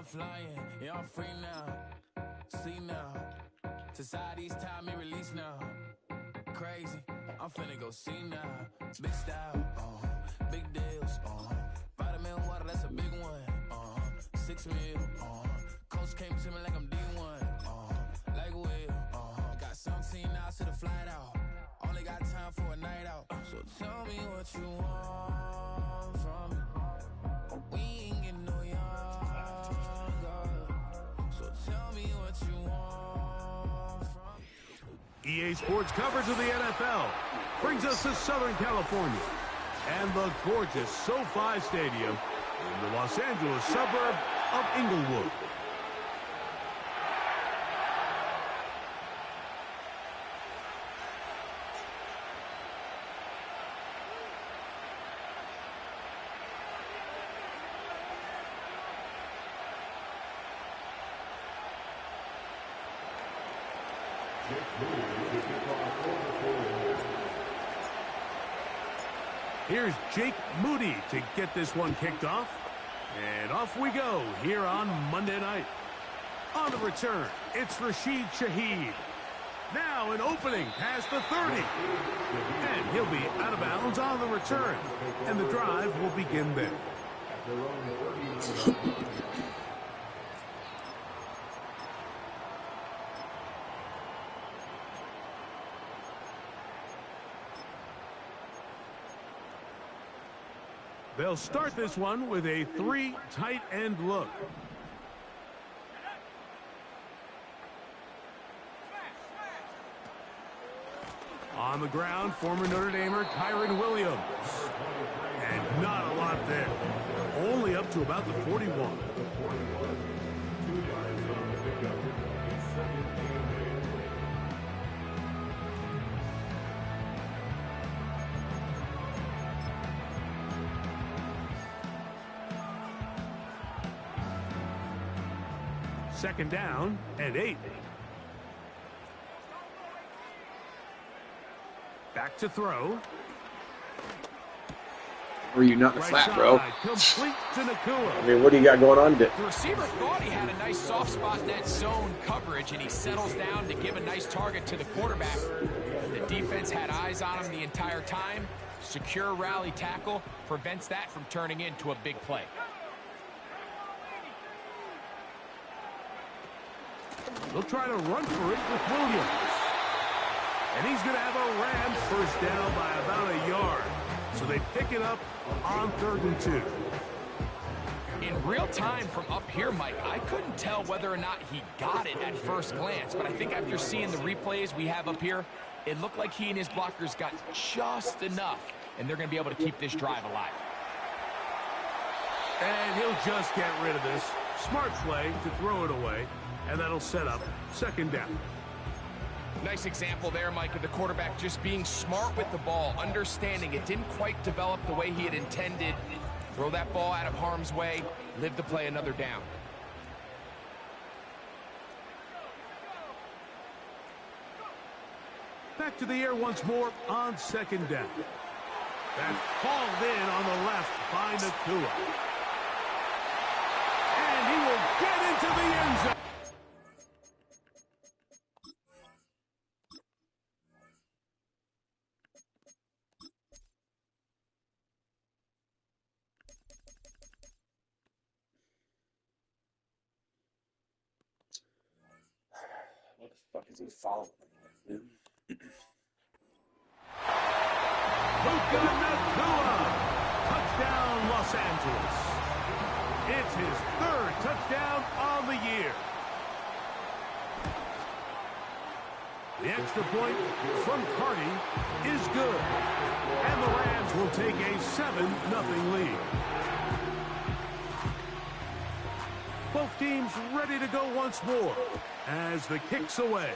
flying, yeah, I'm free now. See now, society's time me release now. Crazy, I'm finna go see now. Big style, big deals, vitamin water, that's a big one. 6 mil, coach came to me like I'm D1, like Will, got 17 hours to the flight out. Only got time for a night out. So tell me what you want from me. We ain't getting no younger. So tell me what you want from me. EA Sports coverage of the NFL brings us to Southern California and the gorgeous SoFi Stadium in the Los Angeles suburb of Inglewood. Here's Jake Moody to get this one kicked off. And off we go here on Monday night. On the return, it's Rashid Shaheed. Now an opening past the 30. And he'll be out of bounds on the return. And the drive will begin there. They'll start this one with a 3 tight end look. On the ground, former Notre Damer Kyron Williams. And not a lot there. Only up to about the 41. Second down and 8. Back to throw. Or you not in the flat, bro? Complete to Nakua. I mean, what do you got going on today? The receiver thought he had a nice soft spot in that zone coverage, and he settles down to give a nice target to the quarterback. The defense had eyes on him the entire time. Secure rally tackle prevents that from turning into a big play. They'll try to run for it with Williams. And he's going to have a Rams first down by about a yard. So they pick it up on 3rd and 2. In real time from up here, Mike, I couldn't tell whether or not he got it at first glance. But I think after seeing the replays we have up here, it looked like he and his blockers got just enough. And they're going to be able to keep this drive alive. And he'll just get rid of this. Smart play to throw it away. And that'll set up 2nd down. Nice example there, Mike, of the quarterback just being smart with the ball, understanding it didn't quite develop the way he had intended. Throw that ball out of harm's way, live to play another down. Back to the air once more on 2nd down. That's hauled in on the left by Nakua. And he will get into the end zone. What the fuck is he following? Luka Nakua. Touchdown, Los Angeles. It's his 3rd touchdown on the year. The extra point from Carty is good. And the Rams will take a 7-0 lead. Both teams ready to go once more as the kick's away.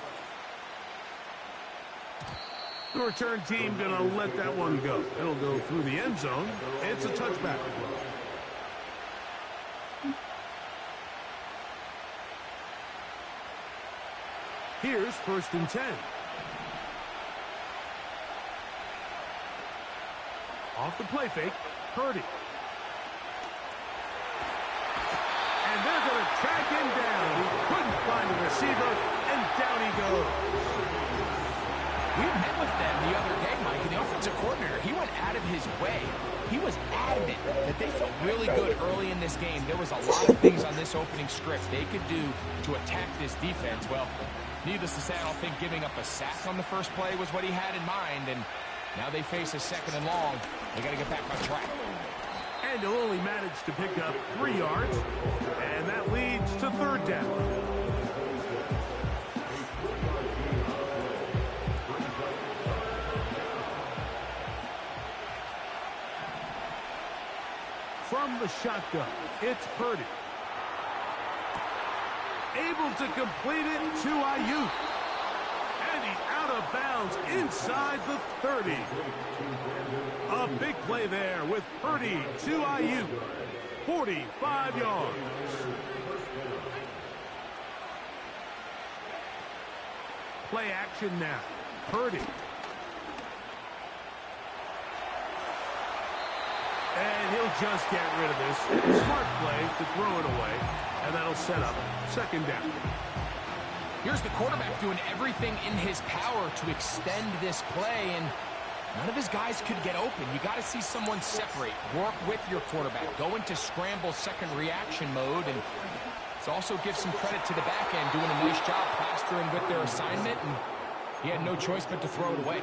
The return team going to let that one go. It'll go through the end zone. It's a touchback. Here's 1st and 10. Off the play fake, Purdy. And they're going to track him down. He couldn't find the receiver, and down he goes. We met with them the other day, Mike, and the offensive coordinator, he went out of his way. He was adamant that they felt really good early in this game. There was a lot of things on this opening script they could do to attack this defense. Well, needless to say, I don't think giving up a sack on the first play was what he had in mind, and now they face a 2nd and long. They got to get back on track. And he'll only manage to pick up 3 yards, and that leads to 3rd down. From the shotgun, it's Purdy. Able to complete it to Ayuk. And he's out of bounds inside the 30. A big play there with Purdy to Ayuk. 45 yards. Play action now. Purdy. And he'll just get rid of this. Smart play to throw it away. And that'll set up 2nd down. Here's the quarterback doing everything in his power to extend this play, and none of his guys could get open. You got to see someone separate, work with your quarterback, go into scramble 2nd reaction mode, and it also gives some credit to the back end doing a nice job plastering with their assignment, and he had no choice but to throw it away.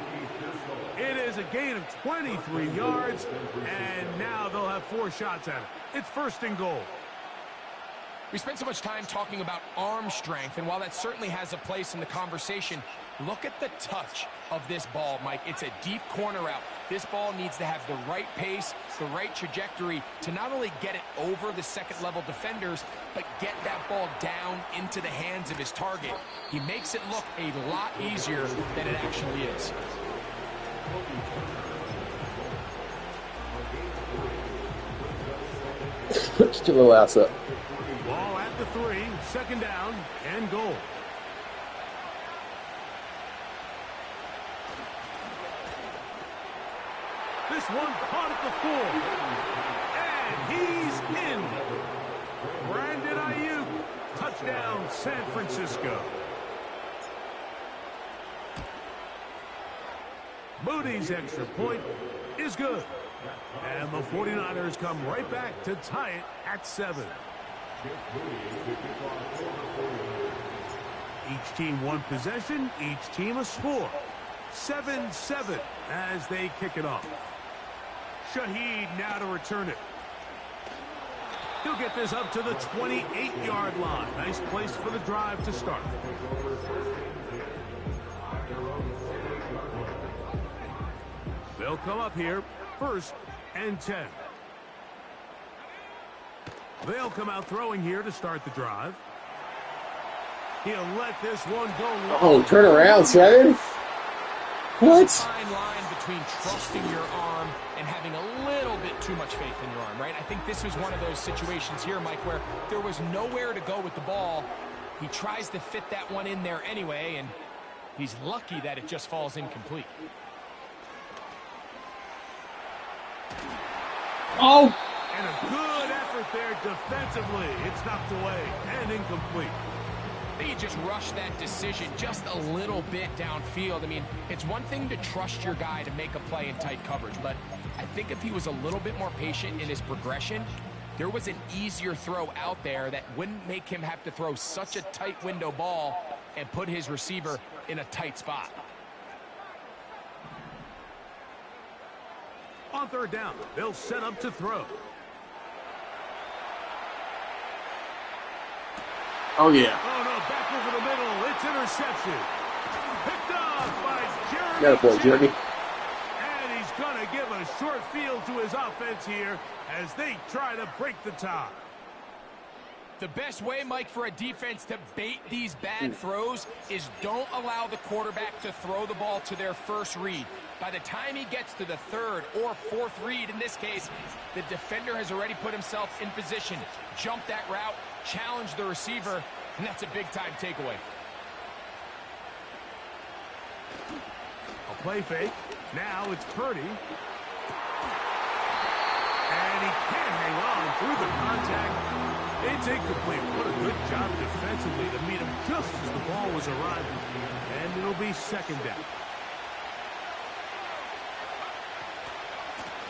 It is a gain of 23 yards, and now they'll have 4 shots at it. It's 1st and goal. We spent so much time talking about arm strength, and while that certainly has a place in the conversation, look at the touch of this ball, Mike. It's a deep corner route. This ball needs to have the right pace, the right trajectory to not only get it over the 2nd-level defenders, but get that ball down into the hands of his target. He makes it look a lot easier than it actually is. Just a little ass up. Ball at the 3, 2nd down, and goal. This one caught at the 4. And he's in. Brandon Ayuk. Touchdown, San Francisco. Moody's extra point is good. And the 49ers come right back to tie it at 7. Each team 1 possession, each team a score. 7-7 as they kick it off. Shaheed now to return it. He'll get this up to the 28-yard line. Nice place for the drive to start. They'll come up here, 1st and 10. They'll come out throwing here to start the drive. He'll let this one go long. Oh, turn around, son. What? There's a fine line between trusting your arm and having a little bit too much faith in your arm, right? I think this was one of those situations here, Mike, where there was nowhere to go with the ball. He tries to fit that one in there anyway, and he's lucky that it just falls incomplete. Oh! And a good effort there defensively. It's knocked away and incomplete. He just rushed that decision just a little bit downfield. I mean, it's one thing to trust your guy to make a play in tight coverage, but I think if he was a little bit more patient in his progression, there was an easier throw out there that wouldn't make him have to throw such a tight window ball and put his receiver in a tight spot. On 3rd down, they'll set up to throw. Oh, yeah. Oh, no, back over the middle. It's interception. Picked off by Jeremy. Got a point, Jeremy. And he's going to give a short field to his offense here as they try to break the tie. The best way, Mike, for a defense to bait these bad throws is don't allow the quarterback to throw the ball to their first read. By the time he gets to the 3rd or 4th read, in this case, the defender has already put himself in position, jump that route, challenge the receiver, and that's a big-time takeaway. A play fake. Now it's Purdy. And he can't hang on through the contact. It's incomplete. What a good job defensively to meet him just as the ball was arriving. And it'll be second down.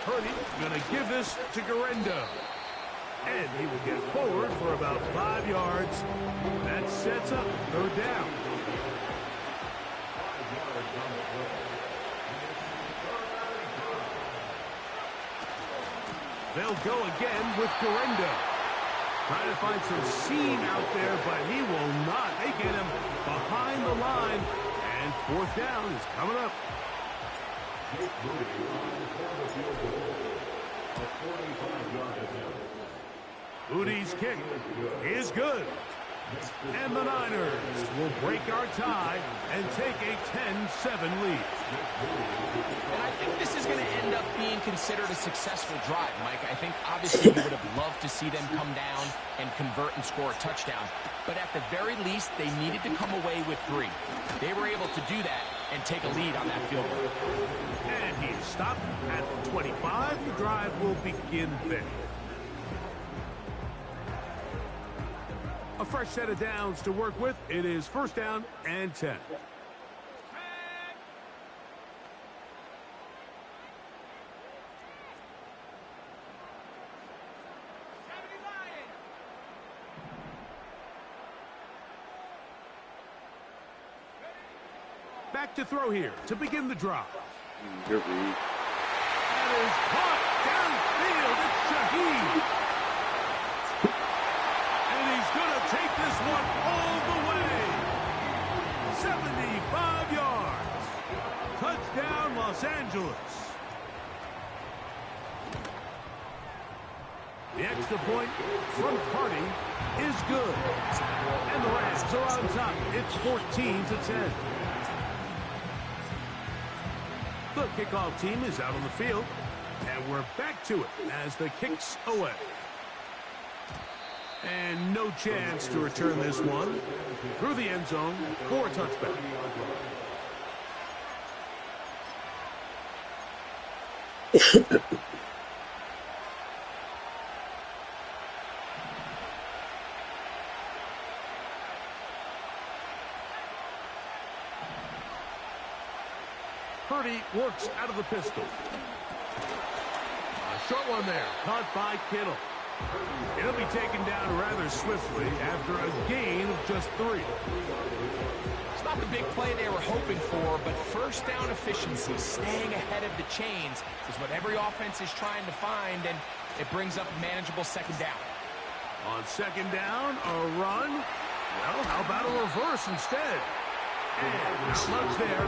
Purdy going to give this to Garendo. And he will get forward for about 5 yards. That sets up third down. They'll go again with Garendo. Trying to find some seam out there, but he will not. They get him behind the line. And fourth down is coming up. Moody's kick is good. And the Niners will break our tie and take a 10-7 lead. And I think this is going to end up being considered a successful drive, Mike. I think obviously we would have loved to see them come down and convert and score a touchdown. But at the very least, they needed to come away with 3. They were able to do that and take a lead on that field goal. And he stopped at 25. The drive will begin there. A fresh set of downs to work with. It is first down and 10. Back to throw here to begin the drive. You're weak. That is caught downfield. It's Shaheed. And he's going to take this one all the way. 75 yards. Touchdown, Los Angeles. The extra point from Party is good. And the Rams are on top. It's 14-10. The kickoff team is out on the field, and we're back to it as the kick's away. And no chance to return this one through the end zone for a touchback. Purdy works out of the pistol. A short one there, caught by Kittle. It'll be taken down rather swiftly after a gain of just 3. It's not the big play they were hoping for, but first down efficiency, staying ahead of the chains, is what every offense is trying to find, and it brings up a manageable second down. On second down, a run. Well, how about a reverse instead? And not much there.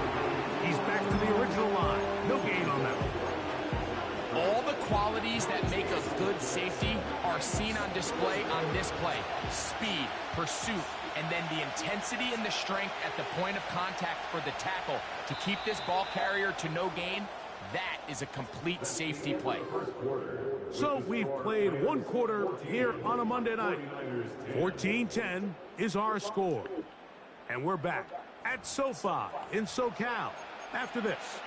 He's back to the original line. No gain on that one. All the qualities that make a good safety are seen on display on this play. Speed, pursuit, and then the intensity and the strength at the point of contact for the tackle to keep this ball carrier to no gain. That is a complete safety play. So we've played one quarter here on a Monday night. 14-10 is our score. And we're back at SoFi in SoCal after this.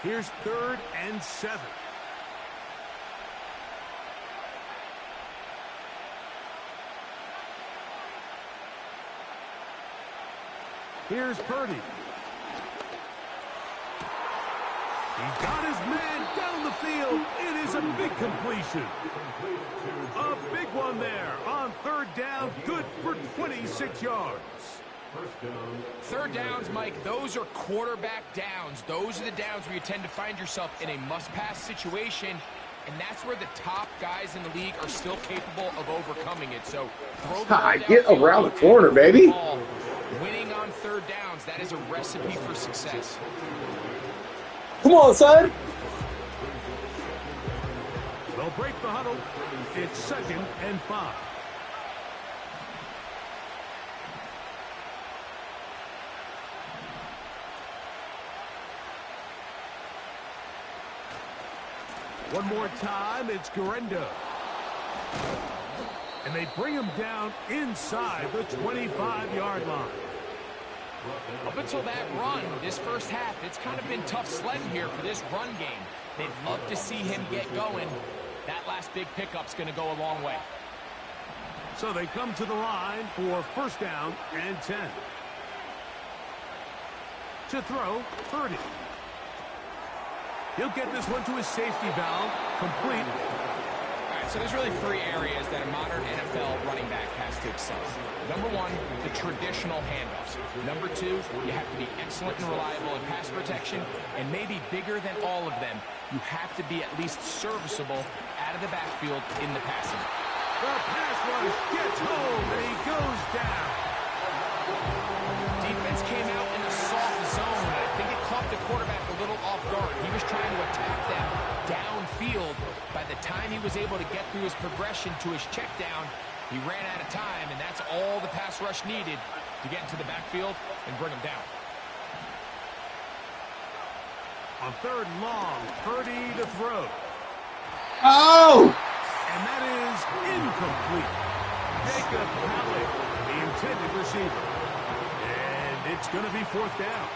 Here's 3rd and 7. Here's Purdy. He's got his man down the field. It is a big completion. A big one there on 3rd down. Good for 26 yards. Third downs, Mike, those are quarterback downs. Those are the downs where you tend to find yourself in a must-pass situation, and that's where the top guys in the league are still capable of overcoming it. So throw the ball Get around the corner, baby. Winning on 3rd downs, that is a recipe for success. Come on, son. They'll break the huddle. It's 2nd and 5. One more time, it's Garendo. And they bring him down inside the 25-yard line. Up until that run, this first half, it's kind of been tough sledding here for this run game. They'd love to see him get going. That last big pickup's going to go a long way. So they come to the line for first down and 10. To throw, Purdy. He'll get this one to his safety valve, complete. All right, so there's really three areas that a modern NFL running back has to excel. Number one, the traditional handoffs. Number two, you have to be excellent and reliable in pass protection, and maybe bigger than all of them, you have to be at least serviceable out of the backfield in the passing. The pass rush gets home, and he goes down. Defense came out in a soft zone, and I think it caught the quarterback a little off guard. He was trying to attack them downfield. By the time he was able to get through his progression to his check down, he ran out of time, and that's all the pass rush needed to get into the backfield and bring him down. On third and long, Purdy to throw. Oh! And that is incomplete. Jacob Halleck, the intended receiver. And it's going to be fourth down.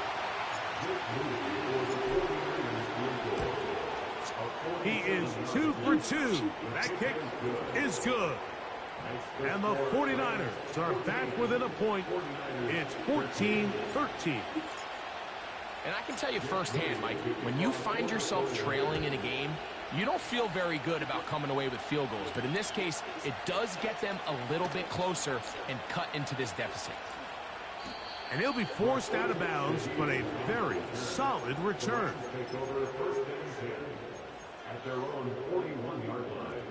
He is 2 for 2. That kick is good. And the 49ers are back within a point. It's 14-13. And I can tell you firsthand, Mike, when you find yourself trailing in a game, you don't feel very good about coming away with field goals. But in this case, it does get them a little bit closer and cut into this deficit. And he'll be forced out of bounds, but a very solid return. At their own 41-yard line.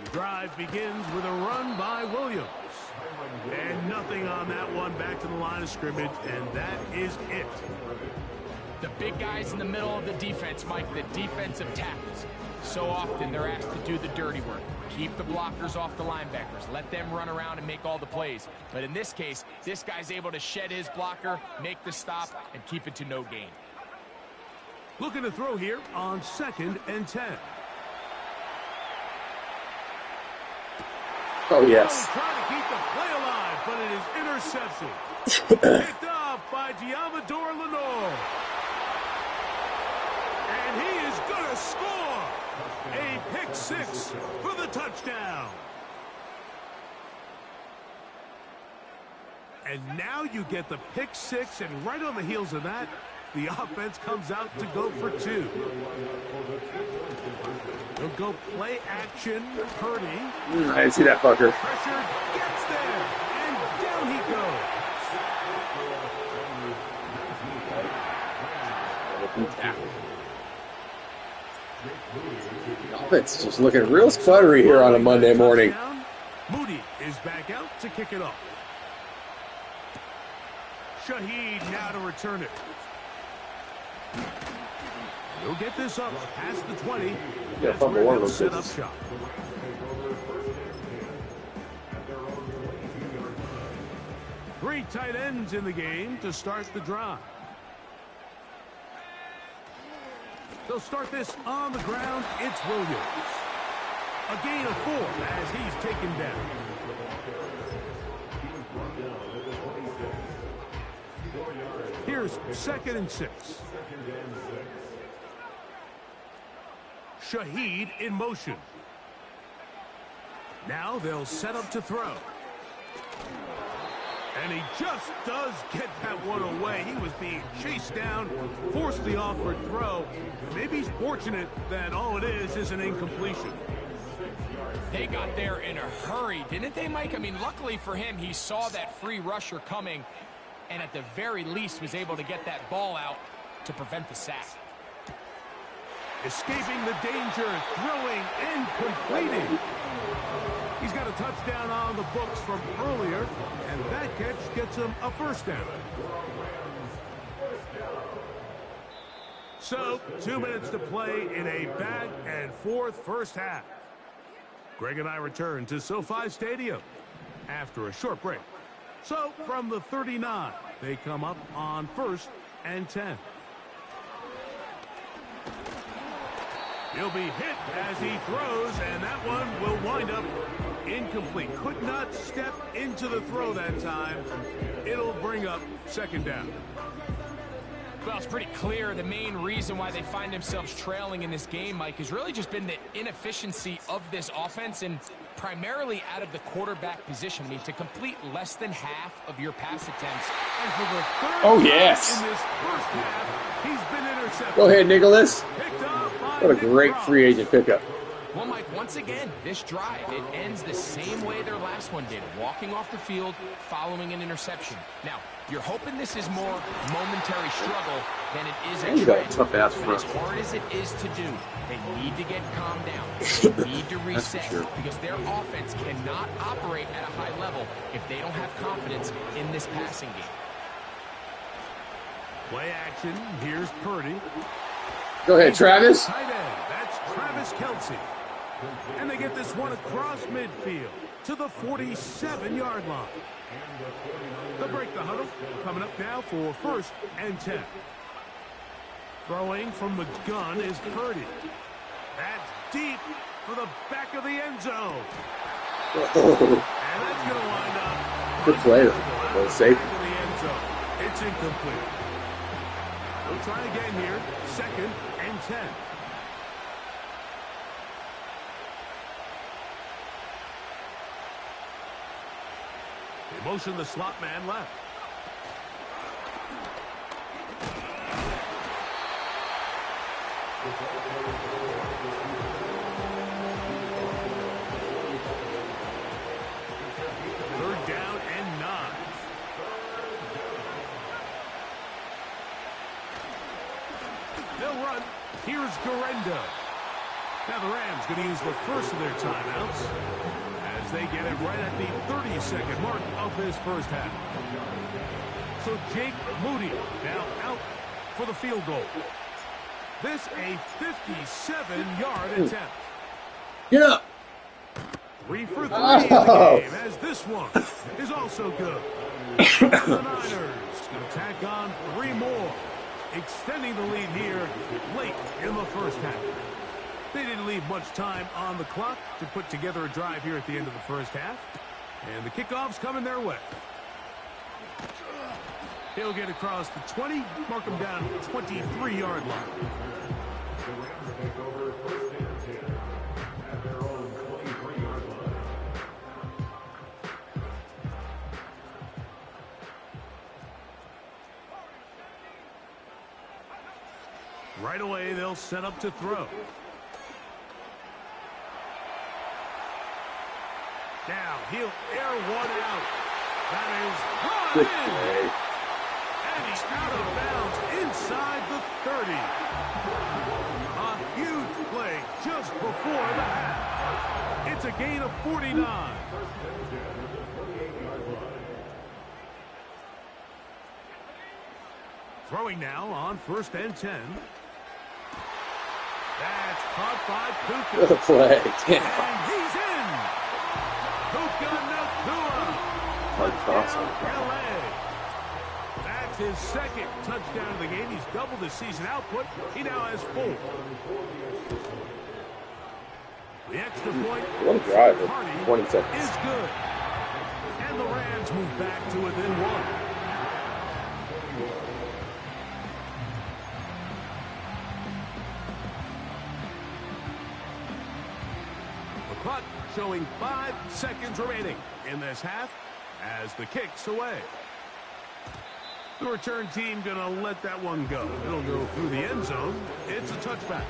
The drive begins with a run by Williams. And nothing on that one, back to the line of scrimmage, and that is it. The big guys in the middle of the defense, Mike, the defensive tackles. So often they're asked to do the dirty work. Keep the blockers off the linebackers. Let them run around and make all the plays. But in this case, this guy's able to shed his blocker, make the stop, and keep it to no gain. Looking to throw here on 2nd and 10. Oh, yes. Trying to keep the play alive, but it is intercepted. Picked off by Diamador Lenore. And he is going to score. A pick six for the touchdown. And now you get the pick six, and right on the heels of that, the offense comes out to go for two. He'll go play action. Purdy. I didn't see that fucker. Pressure gets there, and down he goes. The offense just looking real sputtery here on a Monday morning. Moody is back out to kick it off. Shaheed now to return it. He'll get this up past the 20. That's where they'll set up shop. Three tight ends in the game to start the drive. They'll start this on the ground. It's Williams. A gain of 4 as he's taken down. Here's 2nd and 6. Shaheed in motion. Now they'll set up to throw. And he just does get that one away. He was being chased down, forced the awkward throw. Maybe he's fortunate that all it is an incompletion. They got there in a hurry, didn't they, Mike? I mean, luckily for him, he saw that free rusher coming, and at the very least was able to get that ball out to prevent the sack. Escaping the danger, throwing, and completing. He's got a touchdown on the books from earlier, and that catch gets him a first down. So, 2 minutes to play in a back-and-forth first half. Greg and I return to SoFi Stadium after a short break. So, from the 39, they come up on 1st and 10. He'll be hit as he throws, and that one will wind up incomplete. Could not step into the throw that time. It'll bring up second down. Well, it's pretty clear the main reason why they find themselves trailing in this game, Mike, has really just been the inefficiency of this offense and primarily out of the quarterback position. I mean, to complete less than half of your pass attempts. And for the third Oh, yes. time in this first half, he's been intercepted. Go ahead, Nicholas. Picked off by What a Nick great Ross. free agent pickup. Well, Mike, once again, this drive, it ends the same way their last one did, walking off the field, following an interception. Now, you're hoping this is more momentary struggle than it is a You got a trend. tough-ass But front. as hard as it is to do, they need to get calmed down. They need to reset sure. because their offense cannot operate at a high level if they don't have confidence in this passing game. Play action. Here's Purdy. Go ahead, Travis. Tight end. That's Travis Kelce. And they get this one across midfield to the 47-yard line. They'll break the huddle. Coming up now for 1st and 10. Throwing from the gun is Purdy. That's deep for the back of the end zone. And that's going to wind up. Good play, though. Well, safe. Back of the end zone. It's incomplete. We'll try again here. 2nd and 10. They motion the slot man left. Third down and 9. They'll run. Here's Garendo. Now the Rams going to use the first of their timeouts as they get it right at the 30-second mark of this first half. So Jake Moody now out for the field goal. This a 57-yard attempt. Get up. 3 for 3 in the game, as this one is also good. The Niners tack on 3 more, extending the lead here late in the first half. They didn't leave much time on the clock to put together a drive here at the end of the first half. And the kickoff's coming their way. He'll get across the 20, mark him down at the 23-yard line. The Rams take over 1st and 10 at their own 23-yard line. Right away, they'll set up to throw. Now, he'll air one out. That is Good brought in. play. And he's out of bounds inside the 30. A huge play just before the half. It's a gain of 49. Throwing now on 1st and 10. That's caught by Puka. Good play. Damn. And he's in. Puka Nakua. Hard toss. Touchdown, LA. That's his 2nd touchdown of the game. He's doubled his season output. He now has 4. The extra point What a drive. Hardy 20 seconds. is good. And the Rams move back to within 1. The clock showing 5 seconds remaining in this half as the kick's away. The return team going to let that one go. It'll go through the end zone. It's a touchback.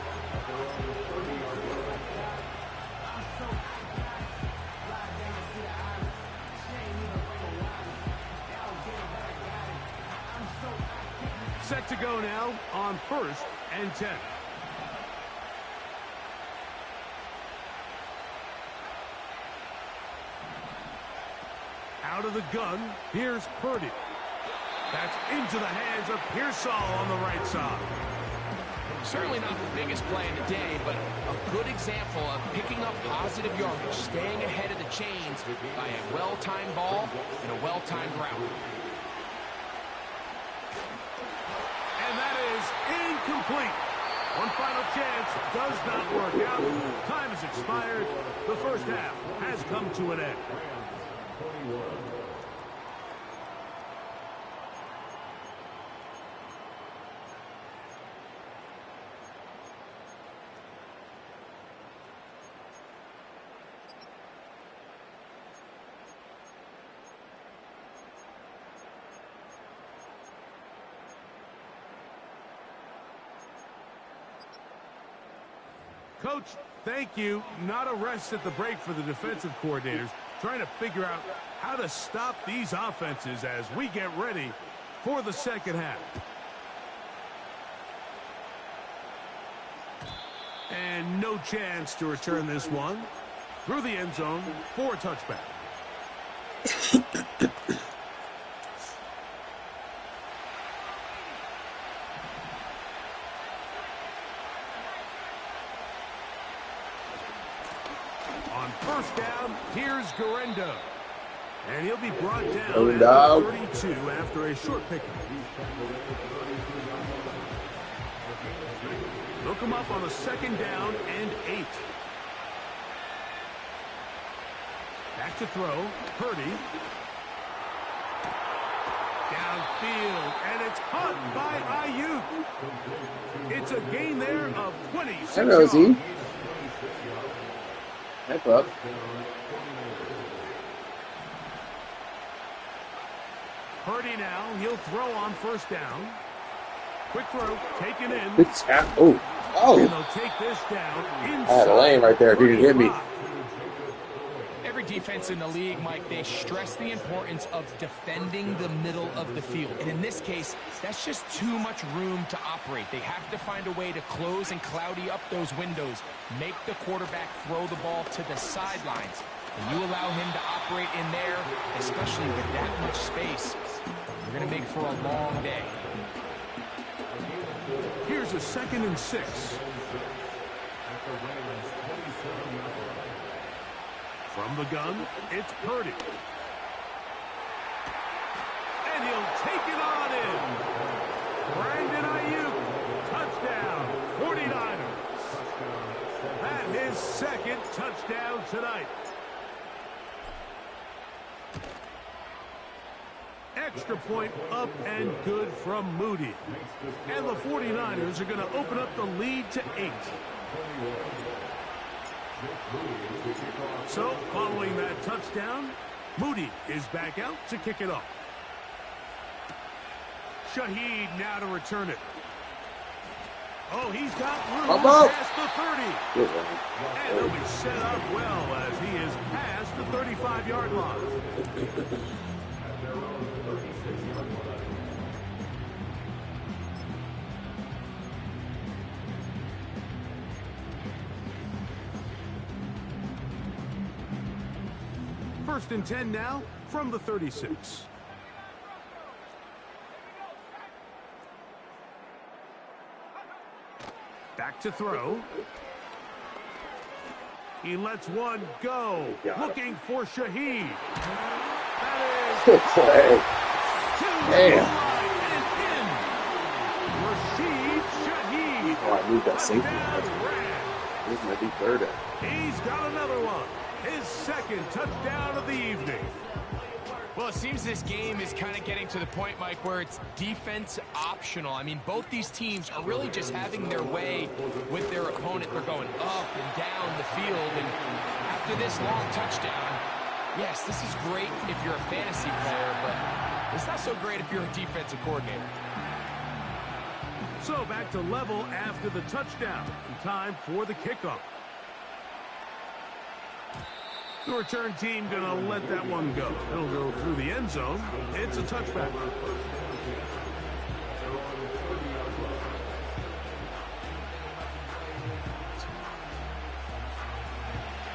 Set to go now on 1st and 10. Out of the gun, here's Purdy. That's into the hands of Pearsall on the right side. Certainly not the biggest play of the day, but a good example of picking up positive yardage, staying ahead of the chains by a well-timed ball and a well-timed route. And that is incomplete. One final chance does not work out. Time has expired. The first half has come to an end. Coach, thank you. Not a rest at the break for the defensive coordinators, trying to figure out how to stop these offenses as we get ready for the second half. And no chance to return this one through the end zone for a touchback. On first down, here's Garendo. And he'll be brought down at 32 after a short pickup. They'll come up on a second down and 8. Back to throw. Purdy. Downfield, and it's caught by Ayuk. It's a gain there of 26 yards. Hey, Buck. Purdy now, he'll throw on first down. Quick throw, taken in. Good tap. Oh. And they'll take this down inside. I had a lane right there if you could hit me. Every defense in the league, Mike, they stress the importance of defending the middle of the field. And in this case, that's just too much room to operate. They have to find a way to close and cloudy up those windows, make the quarterback throw the ball to the sidelines. And you allow him to operate in there, especially with that much space, you're going to make for a long day. Here's a 2nd and 6. From the gun, it's Purdy. And he'll take it on in. Brandon Ayuk, touchdown, 49ers. That his 2nd touchdown tonight. Extra point up and good from Moody. And the 49ers are going to open up the lead to 8. So, following that touchdown, Moody is back out to kick it off. Shaheed now to return it. Oh, he's got room past the 30. And he'll be set up well as he is past the 35-yard line. First and 10 now from the 36. Back to throw. He lets one go. Looking for Shaheed. That is good play. Damn. Rashid Shaheed. Oh, I need that safety. This might be 3rd. He's got another one. His 2nd touchdown of the evening. Well, it seems this game is kind of getting to the point, Mike, where it's defense optional. I mean, both these teams are really just having their way with their opponent. They're going up and down the field. And after this long touchdown, yes, this is great if you're a fantasy player, but it's not so great if you're a defensive coordinator. So back to level after the touchdown. Time for the kickoff. The return team going to let that one go. It'll go through the end zone. It's a touchback.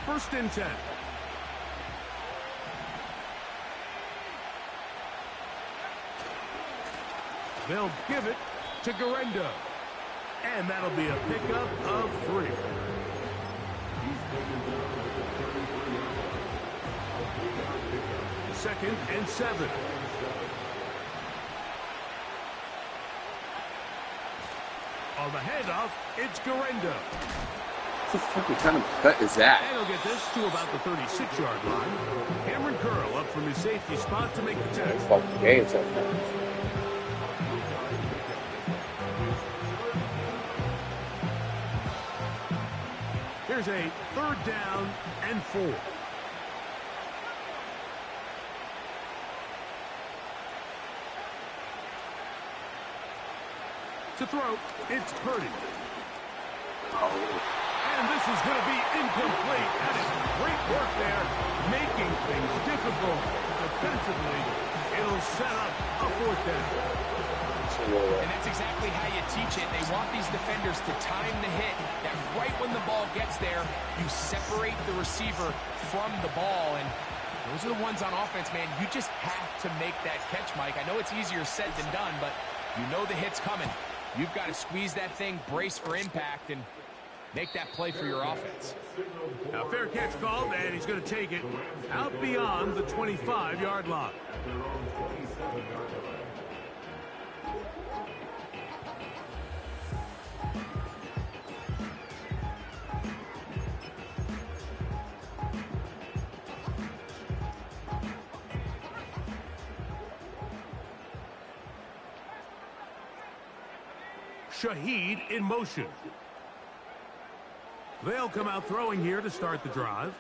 First and 10. They'll give it to Garendo. And that'll be a pickup of 3. Second and 7. On the handoff, it's Garendo. What kind of cut is that? And he'll get this to about the 36-yard line. Cameron Curl up from his safety spot to make the tackle. Fuck the game sometimes. Here's a 3rd down and 4. To throw, it's Purdy. And this is going to be incomplete. That is great work there, making things difficult defensively. It'll set up a 4th down. And that's exactly how you teach it. They want these defenders to time the hit. That right when the ball gets there, you separate the receiver from the ball. And those are the ones on offense, man. You just have to make that catch, Mike. I know it's easier said than done, but you know the hit's coming. You've got to squeeze that thing, brace for impact, and make that play for your offense. Now, fair catch called, and he's going to take it out beyond the 25-yard line. Shaheed in motion. They'll come out throwing here to start the drive.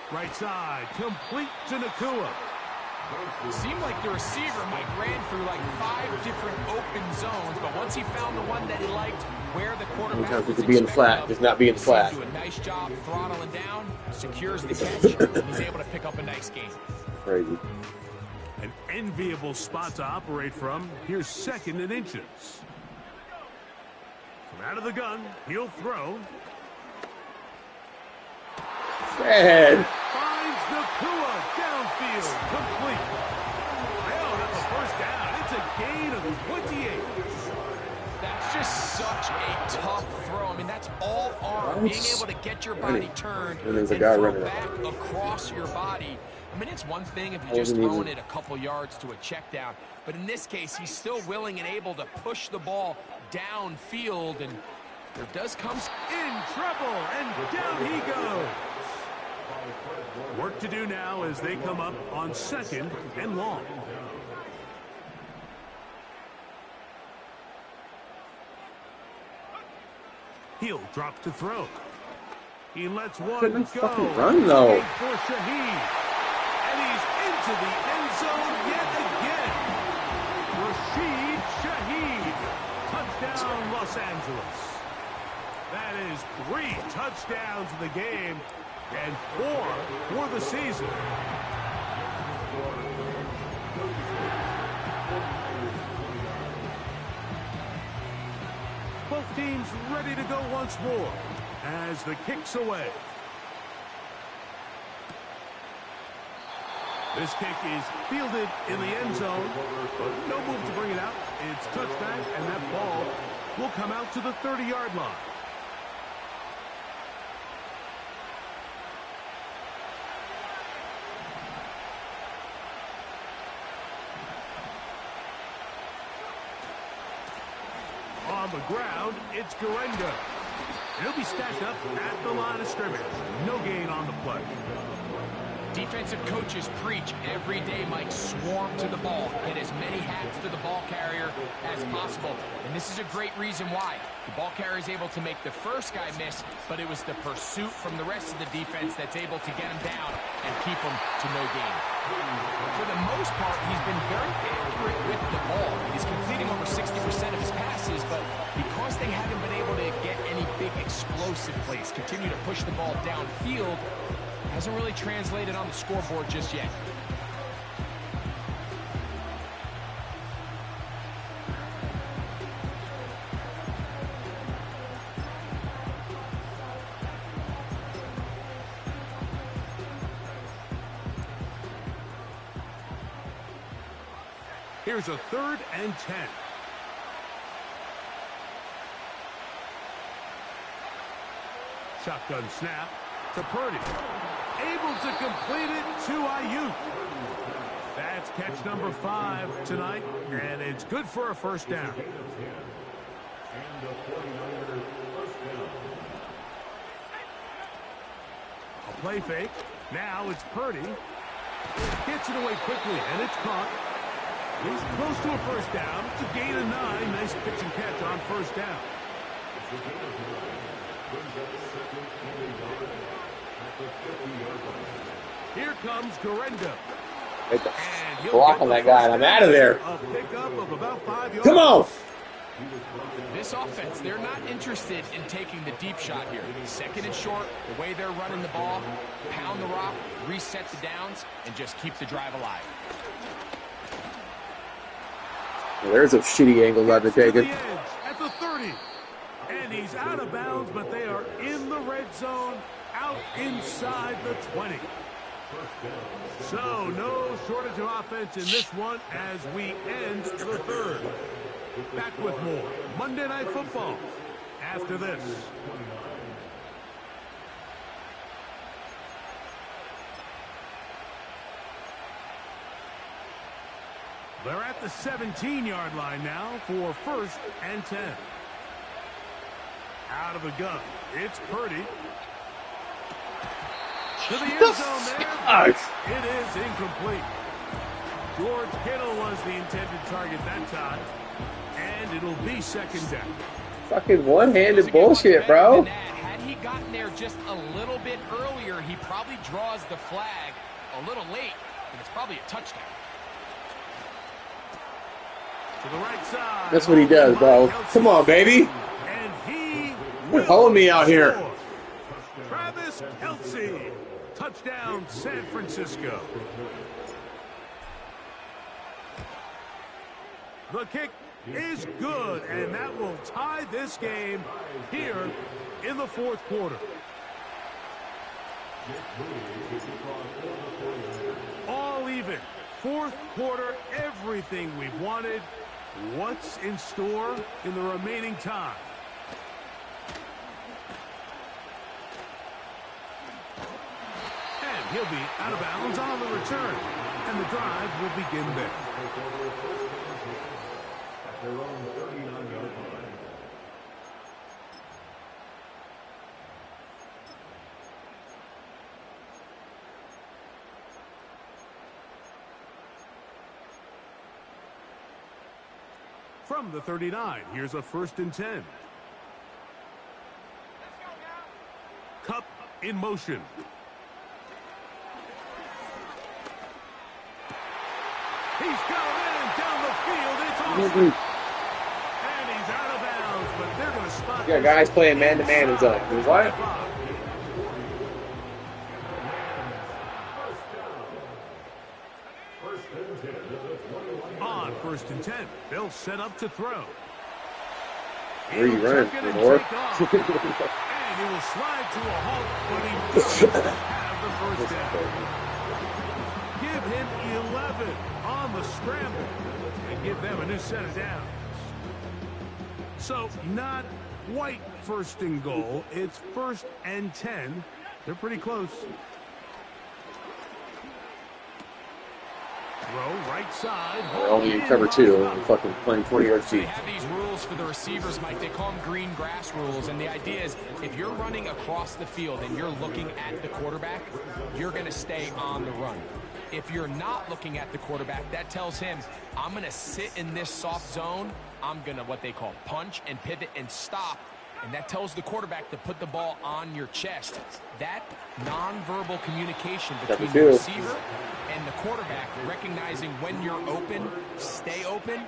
Right side, complete to Nakua. Seemed like the receiver, Mike, ran through like 5 different open zones, but once he found the one that he liked, where the quarterback Sometimes was it could be in the flat, just not be in the flat. Do a nice job throttling down, secures the catch, and he's able to pick up a nice gain. Crazy. An enviable spot to operate from. Here's 2nd and inches. From out of the gun, he'll throw. Man. Finds Nakua downfield, complete. They'll have a 1st down. It's a gain of 28. That's just such a tough throw. I mean, that's all arm. Being able to get your body turned and throw back across your body. I mean, it's one thing if you're just throwing it a couple yards to a check down, but in this case, he's still willing and able to push the ball downfield, and there does come in trouble, and down he goes. Work to do now as they come up on 2nd and long. He'll drop to throw. He lets one Couldn't go. fucking run though. For Shaheed. And he's into the end zone yet again. Rashid Shaheed. Touchdown, Los Angeles. That is 3 touchdowns in the game and 4 for the season. Both teams ready to go once more as the kick's away. This kick is fielded in the end zone, but no move to bring it out. It's touchback, and that ball will come out to the 30-yard line. On the ground, it's Garendo. He'll be stacked up at the line of scrimmage. No gain on the play. Defensive coaches preach every day, Mike, swarm to the ball. Get as many hats to the ball carrier as possible. And this is a great reason why. The ball carrier is able to make the first guy miss, but it was the pursuit from the rest of the defense that's able to get him down and keep him to no gain. For the most part, he's been very accurate with the ball. He's completing over 60% of his passes, but because they haven't been able to get any big explosive plays, continue to push the ball downfield, hasn't really translated on the scoreboard just yet. Here's a 3rd and 10. Shotgun snap to Purdy. Able to complete it to Ayuk. That's catch number 5 tonight, and it's good for a 1st down. And the 49ers first down. A play fake. Now it's Purdy. Gets it away quickly, and it's caught. He's close to a first down. It's a gain of 9. Nice pitch and catch on first down. It's a gain of 9. Brings up second and a yard at the 50-yard line. Here comes Garendo. Hit the block on that guy, and I'm out of there. A pickup of about 5 yards. Come on! This offense, they're not interested in taking the deep shot here. Second and short, the way they're running the ball, pound the rock, reset the downs, and just keep the drive alive. Well, there's a shitty angle I've been taking. At the 30. And he's out of bounds, but they are in the red zone, out inside the 20. So, no shortage of offense in this one as we end the third. Back with more Monday Night Football after this. They're at the 17-yard line now for 1st and 10. Out of the gun, it's Purdy. To the end zone there. It is incomplete. George Kittle was the intended target that time. And it'll be 2nd down. Fucking one-handed bullshit, bro. Had he gotten there just a little bit earlier, he probably draws the flag a little late, but it's probably a touchdown. To the right side. That's what he does, bro. Come on, baby. And he You're holding me out here. Travis Kelce. Touchdown, San Francisco. The kick is good, and that will tie this game here in the 4th quarter. All even. 4th quarter, everything we've wanted. What's in store in the remaining time? And he'll be out of bounds on the return, and the drive will begin there. Their own 39-yard line. From the 39, here's a 1st and 10. Cup in motion. He's got it down the field. It's awesome. And he's out of bounds, but they're going to spot. You got guys playing man-to-man in zone. You what? On 1st and 10, they'll set up to throw. Where are you running, Lord? And he will slide to a halt, but he doesn't have the 1st down. Give him 11 on the scramble and give them a new set of downs. So not quite 1st and goal. It's 1st and 10. They're pretty close. Throw right side. Only in cover 2. I'm fucking playing 20-yard They feet. have these rules for the receivers, Mike. They call them green grass rules. And the idea is if you're running across the field and you're looking at the quarterback, you're going to stay on the run. If you're not looking at the quarterback, that tells him, I'm going to sit in this soft zone. I'm going to what they call punch and pivot and stop. And that tells the quarterback to put the ball on your chest. That nonverbal communication between the receiver and the quarterback, recognizing when you're open, stay open,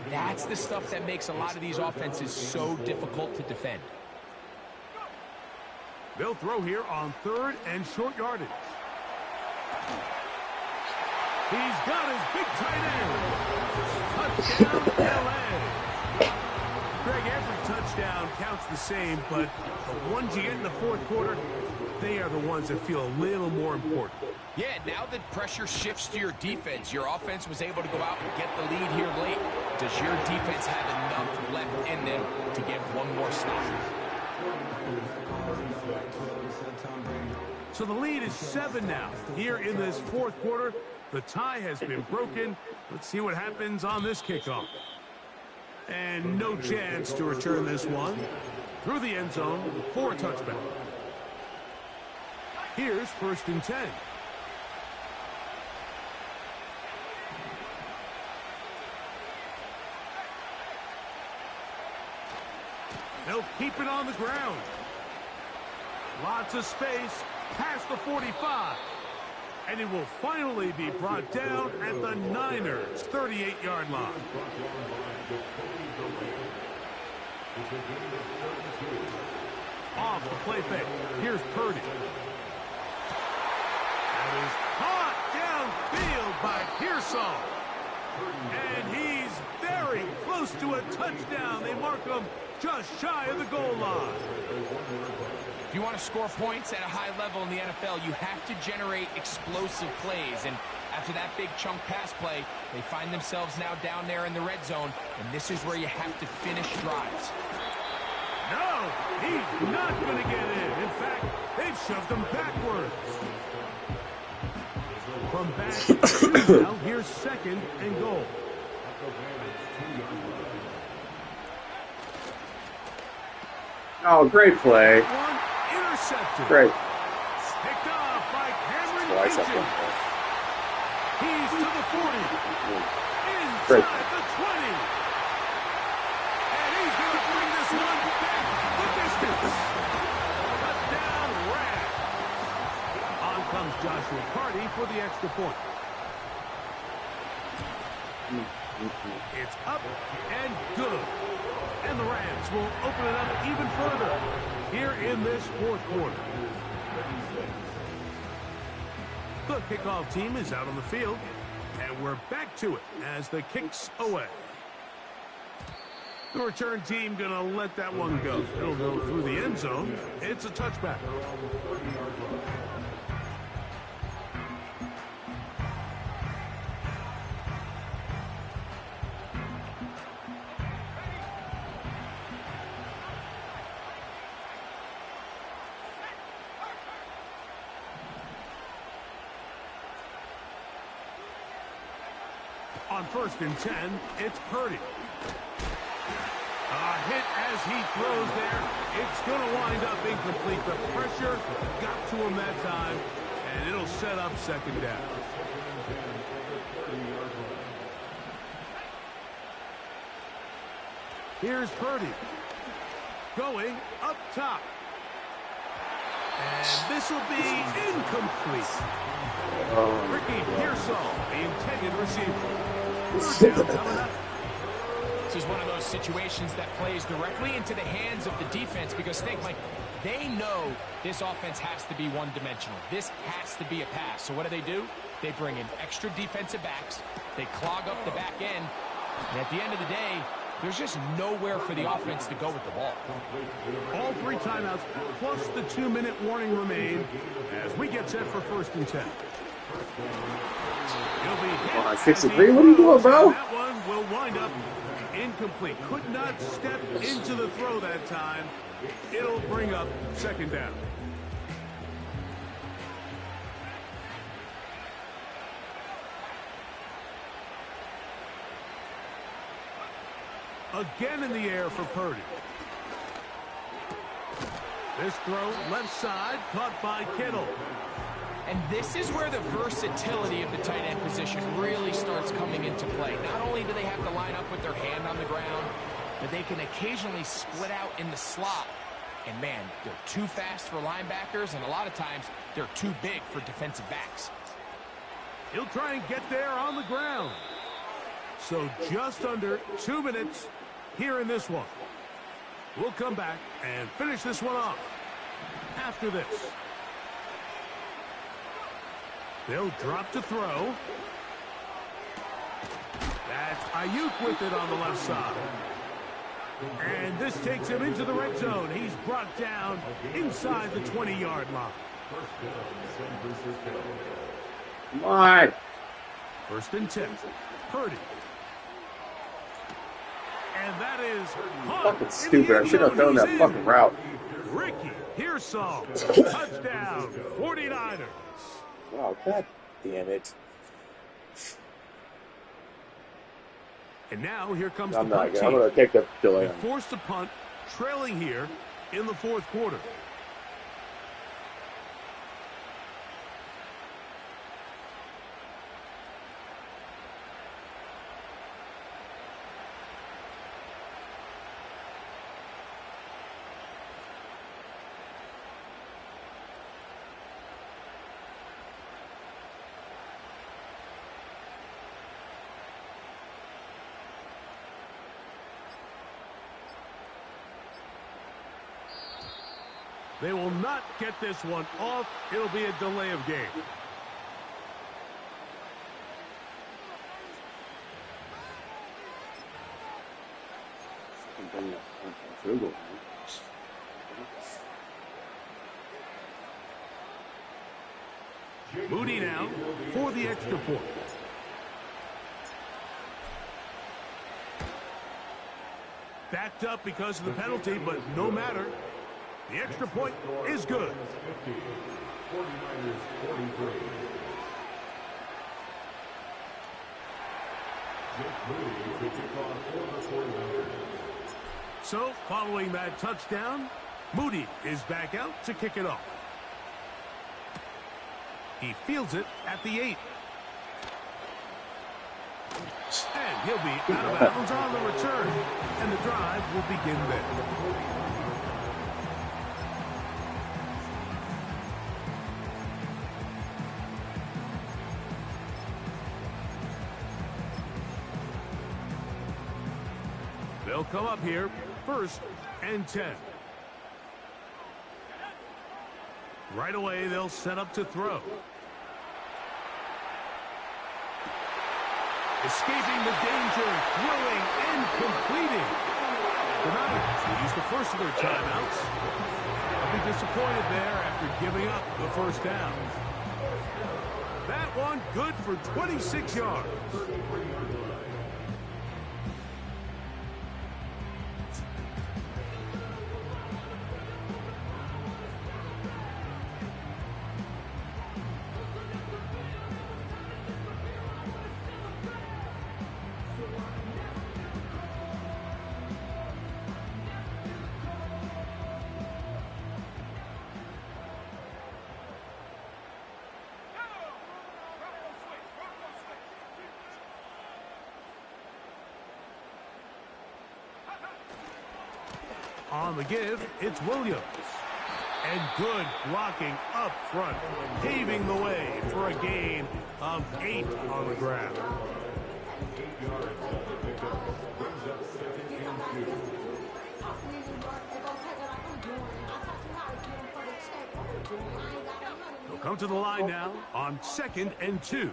that's the stuff that makes a lot of these offenses so difficult to defend. They'll throw here on 3rd and short yardage. He's got his big tight end. Touchdown, L.A. Greg, every touchdown counts the same, but the ones you get in the 4th quarter, they are the ones that feel a little more important. Yeah, now that pressure shifts to your defense, your offense was able to go out and get the lead here late. Does your defense have enough left in them to get one more stop? So the lead is 7 now. Here in this 4th quarter, the tie has been broken. Let's see what happens on this kickoff. And no chance to return this one through the end zone for a touchback. Here's 1st and 10. They'll keep it on the ground. Lots of space past the 45. And it will finally be brought down at the Niners' 38-yard line. Off the play fake. Here's Purdy. That is caught downfield by Pearsall. And he's very close to a touchdown. They mark him just shy of the goal line. If you want to score points at a high level in the NFL, you have to generate explosive plays. And after that big chunk pass play, they find themselves now down there in the red zone. And this is where you have to finish drives. No, he's not going to get in. In fact, they've shoved him backwards. From back to now, here's 2nd and goal. Oh, great play. One intercepted. Great. Picked off by Cameron Twice up Hinton. there. He's to the 40. Inside Great. the 20. And he's going to bring this one back the distance. Touchdown, Rams. On comes Joshua Party for the extra point. It's up and good. And the Rams will open it up even further here in this 4th quarter. The kickoff team is out on the field, and we're back to it as the kick's away. The return team going to let that one go. It'll go through the end zone. It's a touchback. On 1st and 10, it's Purdy. A hit as he throws there. It's going to wind up incomplete. The pressure got to him that time, and it'll set up 2nd down. Here's Purdy. Going up top. And this will be incomplete. Ricky Pearsall, the intended receiver. Third down coming up. This is one of those situations that plays directly into the hands of the defense because think, Mike, they know this offense has to be one-dimensional. This has to be a pass. So what do? They bring in extra defensive backs. They clog up the back end. And at the end of the day, there's just nowhere for the offense to go with the ball. All 3 timeouts plus the 2-minute warning remain as we get set for 1st and 10. He'll be hit 63. What are you doing, bro? that one will wind up incomplete. Could not step into the throw that time. It'll bring up 2nd down. Again in the air for Purdy. This throw left side caught by Kittle. And this is where the versatility of the tight end position really starts coming into play. Not only do they have to line up with their hand on the ground, but they can occasionally split out in the slot. And man, they're too fast for linebackers, and a lot of times they're too big for defensive backs. He'll try and get there on the ground. So just under 2 minutes here in this one. We'll come back and finish this one off after this. They'll drop to throw. That's Ayuk with it on the left side. And this takes him into the red zone. He's brought down inside the 20-yard line. Come on. 1st and 10. Purdy. And that is Fucking stupid. I should have thrown that fucking route. Ricky Pearsall. Touchdown, 49ers. Wow, god damn it. And now here comes I'm the not punt good. team. I'm going to take the delay. They forced a punt, trailing here in the fourth quarter. They will not get this one off. It'll be a delay of game. Moody now for the extra point. Backed up because of the penalty, but no matter. The extra point is good. 49ers 43. So, following that touchdown, Moody is back out to kick it off. He fields it at the 8. And he'll be out of bounds on the return. And the drive will begin there. They'll come up here, 1st and 10. Right away, they'll set up to throw. Escaping the danger, throwing and completing. The Niners will use the first of their timeouts. They'll be disappointed there after giving up the first down. That one good for 26 yards. On the give, it's Williams. And good blocking up front, paving the way for a gain of 8 on the ground. 8 yards off the pickup. Brings up 2nd and 2. They'll come to the line now on 2nd and 2.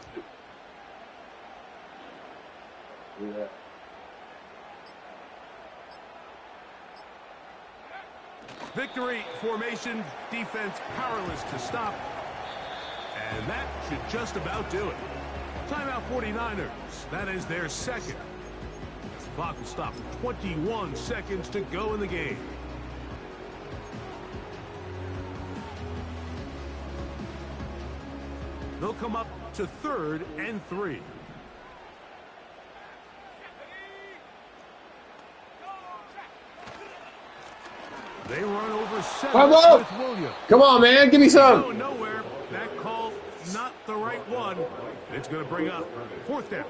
Yeah. Victory formation, defense powerless to stop. And that should just about do it. Timeout 49ers. That is their second. The clock will stop. 21 seconds to go in the game. They'll come up to 3rd and 3. They run over 7 with Williams. Come on, man. Give me some. Going nowhere. That call, not the right one. It's going to bring up 4th down.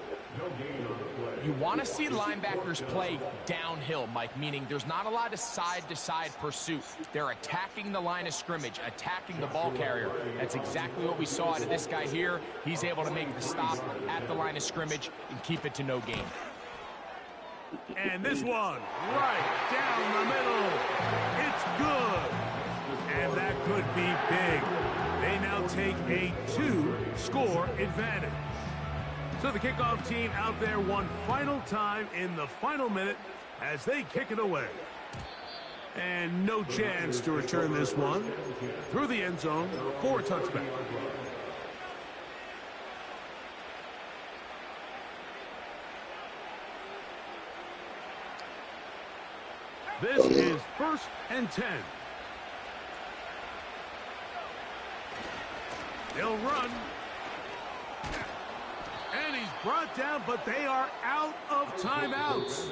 You want to see linebackers play downhill, Mike, meaning there's not a lot of side-to-side pursuit. They're attacking the line of scrimmage, attacking the ball carrier. That's exactly what we saw out of this guy here. He's able to make the stop at the line of scrimmage and keep it to no gain. And this one, right down the middle. It's good. And that could be big. They now take a 2-score advantage. So the kickoff team out there one final time in the final minute as they kick it away. And no chance to return this one through the end zone for a touchback. This is 1st and 10. They'll run. And he's brought down, but they are out of timeouts.